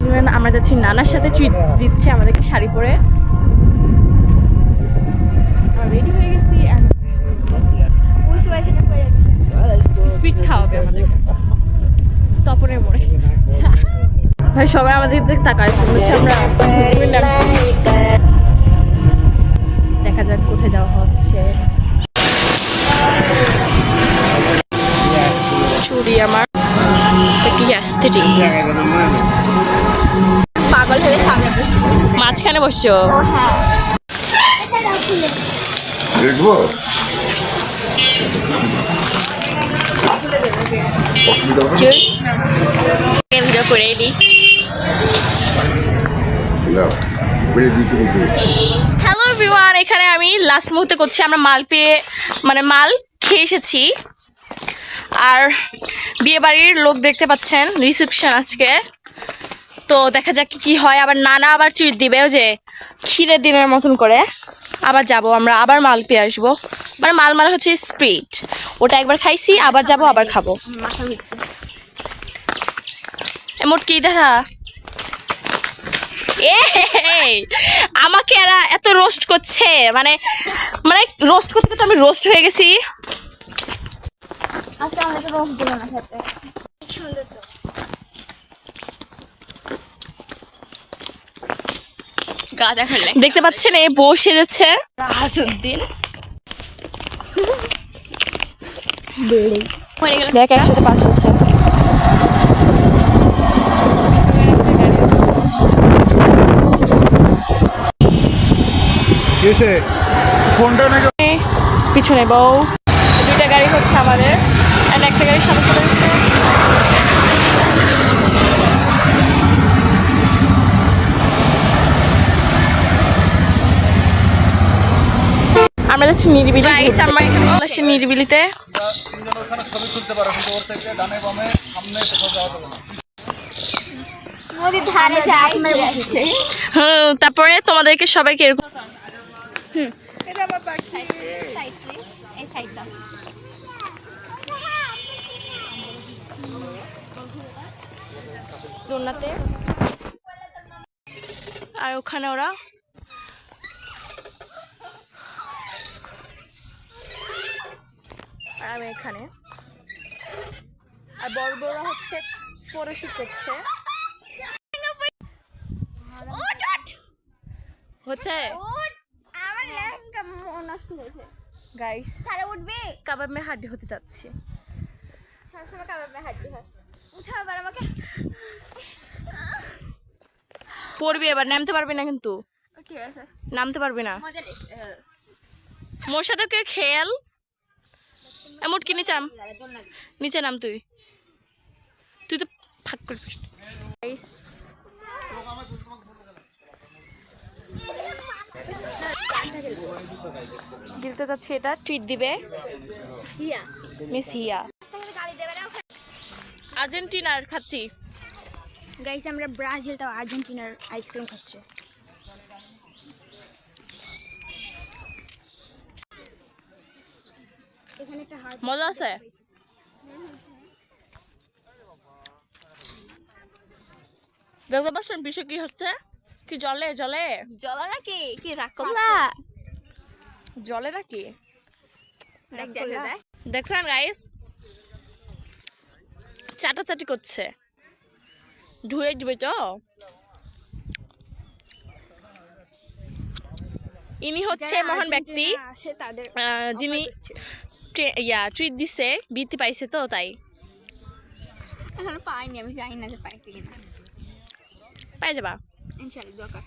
Afternoon আমরা যাচ্ছি নানার সাথে ট্রিট দিচ্ছে আমাদেরকে শাড়ি পরে। রেডি হয়ে গেছি, স্পিড খাওয়াবে আমাদের তপনের মোড়ে। ভাই সবাই আমাদের দিকে তাকায়, আমরা দেখা যাক কোথায় যাওয়া হচ্ছে। চুড়ি আমার কি অ্যাস্থেটিক। পাগল হয়ে সামনে মাঝখানে বসছো? দেখবো ভিডিও করে এলি। হ্যালো এভরিওয়ান, এখানে আমি লাস্ট মুহূর্তে করছি। আমরা মাল পেয়ে মাল খেয়ে এসেছি। আর বিয়ে বাড়ির লোক দেখতে পাচ্ছেন, রিসেপশন আজকে। তো দেখা যাক কি হয়। আবার নানা আবার ট্রিট দিবে, ওই যে ক্ষীরের দিনের মতন করে। আবার যাব আমরা, আবার মাল পেয়ে আসবো। মাল হচ্ছে স্প্রিট, ওটা একবার খাইছি, আবার যাব আবার খাবো। মাথা হচ্ছে মোট কি দেখা আমাকে এরা এত রোস্ট করছে, রোস্ট করতে করতে আমি রোস্ট হয়ে গেছি। আজকে আমাদেরকে রোস্ট দিল না খেতে। সুন্দর তো গাজা খেলে দেখতে পাচ্ছেন এই বউ সেজেছে রাহাতুদ্দিন। দেখ একসাথে পাশ হচ্ছে। পিছনে বউ, দুইটা গাড়ি হচ্ছে আমাদের, আর একটা গাড়ি সামনে চলে গেছে। আমরা যাচ্ছি নিরিবিলি। আমরা এখানে চলে আসছি নিরিবিলিতে। নদীর ধারে যাই। তারপরে তোমাদেরকে সবাইকে এরকম দোলনাতে, আর ওখানে ওরা আর আমি এখানে। আর বড় বড় হচ্ছে ফটোশুট করছে। হচ্ছে গাইস, কাবাব মে হাড্ডি হতে যাচ্ছি। সবসময় কাবাব মে হাড্ডি হয়। উঠা আবার আমাকে পড়বি, এবার নামতে পারবি না, কিন্তু ঠিক আছে নামতে পারবি না। মজা লেগেছে। মোর সাথে কে খেয়াল এমন কি নিচাম, নিচে নাম। তুই তো ফাঁক করবি। গিলতে যাচ্ছি, এটা ট্রিট দিবে মিস হিয়া। আর্জেন্টিনার খাচ্ছি গাইস, আমরা ব্রাজিল তাও আর্জেন্টিনার আইসক্রিম খাচ্ছি। এখানে একটা মজা আছে। দেখতে পাচ্ছেন বিষয় কি হচ্ছে? কি জলে জলে জলা নাকি কি রাখলা জলে নাকি দেখ দেখছেন গাইস, চাটাচাটি করছে। ধুয়ে দিবে তো। ইনি হচ্ছে মহান ব্যক্তি, যিনি ট্রিট দিছে, বৃত্তি পাইছে তো, তাই। এখন পাইনি, আমি জানি না যে পাইছি কিনা। পাই যাবা ইনশাআল্লাহ, দরকার।